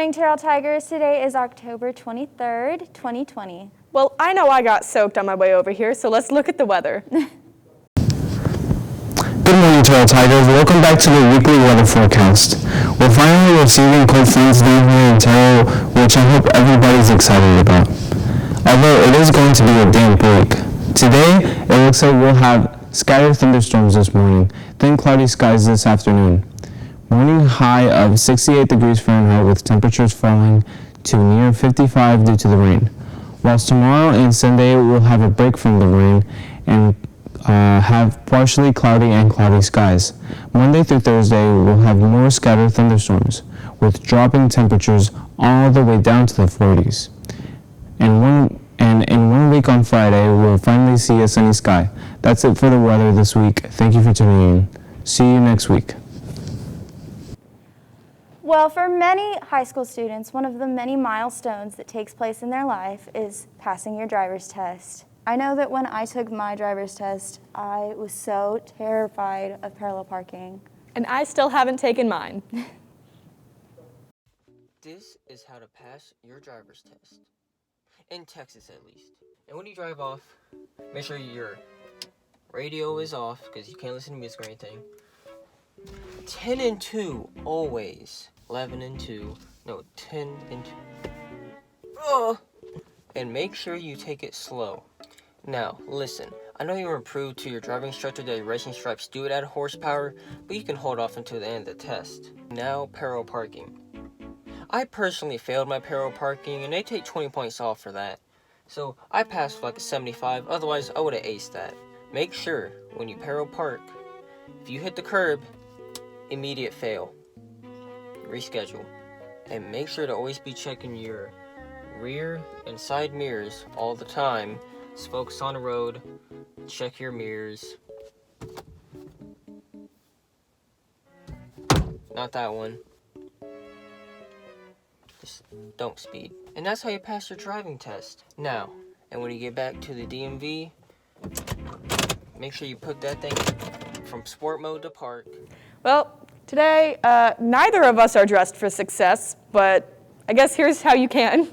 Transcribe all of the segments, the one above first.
morning, Terrell Tigers. Today is October 23rd, 2020. Well, I know I got soaked on my way over here, so let's look at the weather. Good morning, Terrell Tigers. Welcome back to the weekly weather forecast. We're finally receiving cold fronts down here in Terrell, which I hope everybody's excited about. Although it is going to be a damp week. Today, it looks like we'll have scattered thunderstorms this morning, then cloudy skies this afternoon. Morning high of 68 degrees Fahrenheit with temperatures falling to near 55 due to the rain. Whilst tomorrow and Sunday we'll have a break from the rain and have partially cloudy and cloudy skies. Monday through Thursday we'll have more scattered thunderstorms with dropping temperatures all the way down to the 40s. And in 1 week on Friday we'll finally see a sunny sky. That's it for the weather this week. Thank you for tuning in. See you next week. Well, for many high school students, one of the many milestones that takes place in their life is passing your driver's test. I know that when I took my driver's test, I was so terrified of parallel parking. And I still haven't taken mine. This is how to pass your driver's test. In Texas, at least. And when you drive off, make sure your radio is off, because you can't listen to music or anything. 10 and 2, always. 11 and 2. No, 10 and 2. And make sure you take it slow. Now, listen. I know you were approved to your driving instructor that racing stripes do it at horsepower, but you can hold off until the end of the test. Now, parallel parking. I personally failed my parallel parking, and they take 20 points off for that. So, I passed like a 75, otherwise I would have aced that. Make sure, when you parallel park, if you hit the curb, immediate fail. Reschedule. And make sure to always be checking your rear and side mirrors all the time. Just focus on the road. Check your mirrors. Not that one. Just don't speed. And that's how you pass your driving test. Now, and when you get back to the DMV, make sure you put that thing from sport mode to park. Well, today, neither of us are dressed for success, but I guess here's how you can.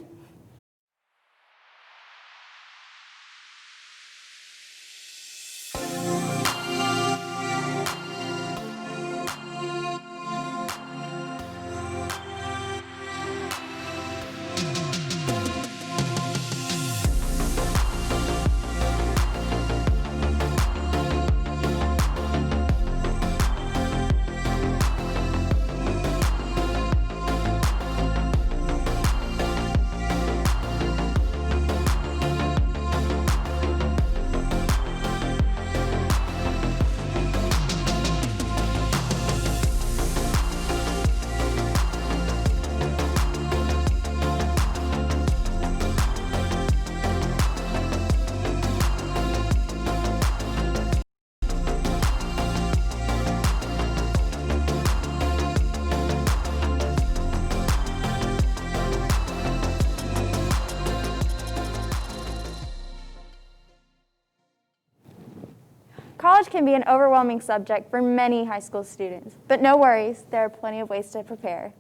College can be an overwhelming subject for many high school students, but no worries, there are plenty of ways to prepare.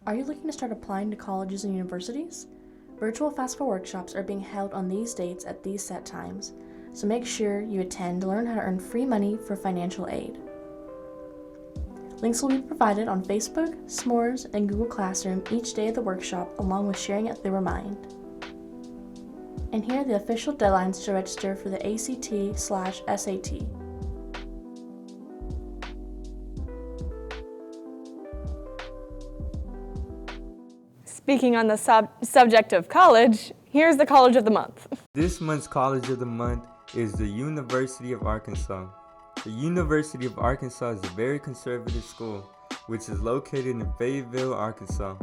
Are you looking to start applying to colleges and universities? Virtual FAFSA workshops are being held on these dates at these set times, so make sure you attend to learn how to earn free money for financial aid. Links will be provided on Facebook, S'mores, and Google Classroom each day of the workshop, along with sharing it through Remind. And here are the official deadlines to register for the ACT/SAT. Speaking on the subject of college, here's the College of the Month. This month's College of the Month is the University of Arkansas. The University of Arkansas is a very conservative school, which is located in Fayetteville, Arkansas.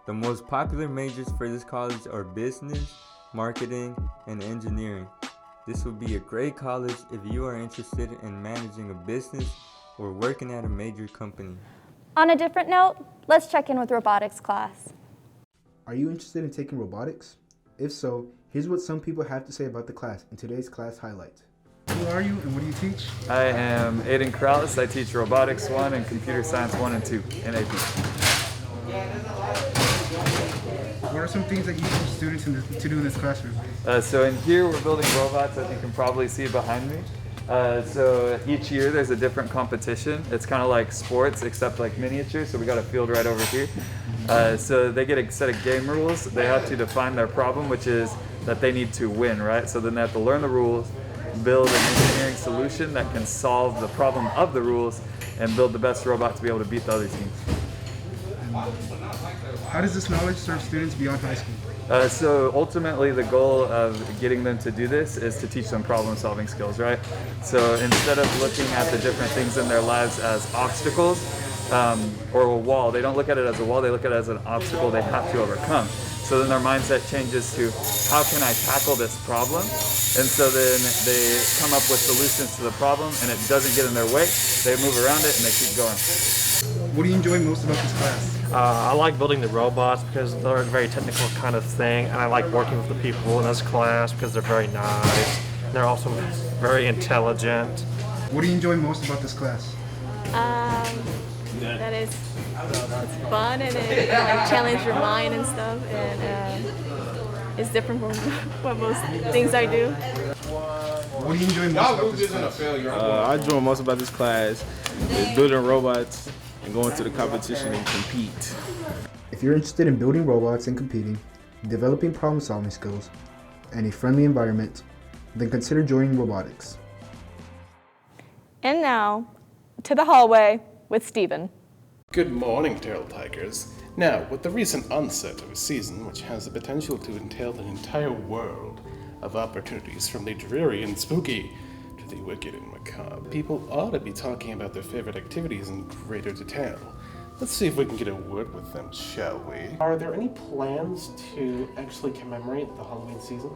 The most popular majors for this college are business, marketing, and engineering. This will be a great college if you are interested in managing a business or working at a major company. On a different note, let's check in with robotics class. Are you interested in taking robotics? If so, here's what some people have to say about the class in today's class highlights. Who are you and what do you teach? I am Aiden Corrales. I teach Robotics 1 and Computer Science 1 and 2 in AP. What are some things that you teach students to do in this classroom? So in here we're building robots, as you can probably see behind me. So each year there's a different competition. It's kind of like sports except like miniature, so we got a field right over here. So they get a set of game rules. They have to define their problem, which is that they need to win, right? So then they have to learn the rules, build an engineering solution that can solve the problem of the rules, and build the best robot to be able to beat the other teams. How does this knowledge serve students beyond high school? So ultimately the goal of getting them to do this is to teach them problem solving skills, right? So instead of looking at the different things in their lives as obstacles or a wall, they don't look at it as a wall, they look at it as an obstacle they have to overcome. So then their mindset changes to, how can I tackle this problem? And so then they come up with solutions to the problem and it doesn't get in their way, they move around it and they keep going. What do you enjoy most about this class? I like building the robots because they're a very technical kind of thing, and I like working with the people in this class because they're very nice. They're also very intelligent. What do you enjoy most about this class? That it's fun and it like challenges your mind and stuff, and it's different from what most things I do. What do you enjoy most about this class? I enjoy most about this class is building robots and going to the competition and compete. If you're interested in building robots and competing, developing problem-solving skills, and a friendly environment, then consider joining robotics. And now, to the hallway with Stephen. Good morning, Terrell Tigers. Now, with the recent onset of a season which has the potential to entail an entire world of opportunities from the dreary and spooky to the wicked and macabre, people ought to be talking about their favorite activities in greater detail. Let's see if we can get a word with them, shall we? Are there any plans to actually commemorate the Halloween season?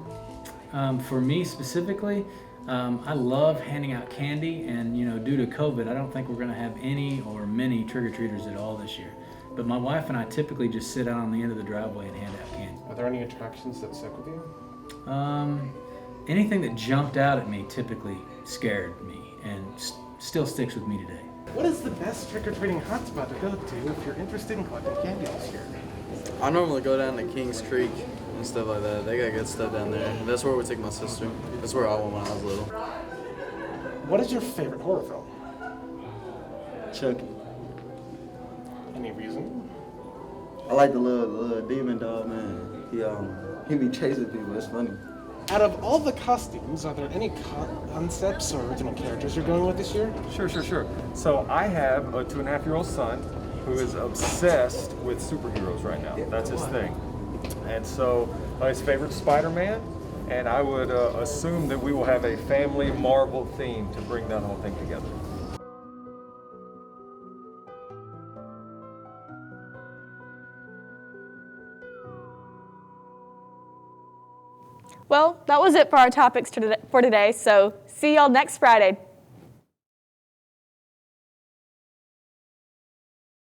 For me specifically, I love handing out candy, and due to COVID, I don't think we're going to have any or many trick-or-treaters at all this year. But my wife and I typically just sit out on the end of the driveway and hand out candy. Are there any attractions that stuck with you? Anything that jumped out at me typically scared me and still sticks with me today. What is the best trick-or-treating hotspot to go to if you're interested in collecting candy this year? I normally go down to Kings Creek and stuff like that. They got good stuff down there. That's where we take my sister. That's where I went when I was little. What is your favorite horror film? Chucky. Any reason? I like the little demon dog, man. He be chasing people. It's funny. Out of all the costumes, are there any concepts or original characters you're going with this year? Sure. So I have a 2.5-year-old son who is obsessed with superheroes right now. That's his thing. And so his favorite's Spider-Man, and I would assume that we will have a family Marvel theme to bring that whole thing together. Well, that was it for our topics for today, so see y'all next Friday.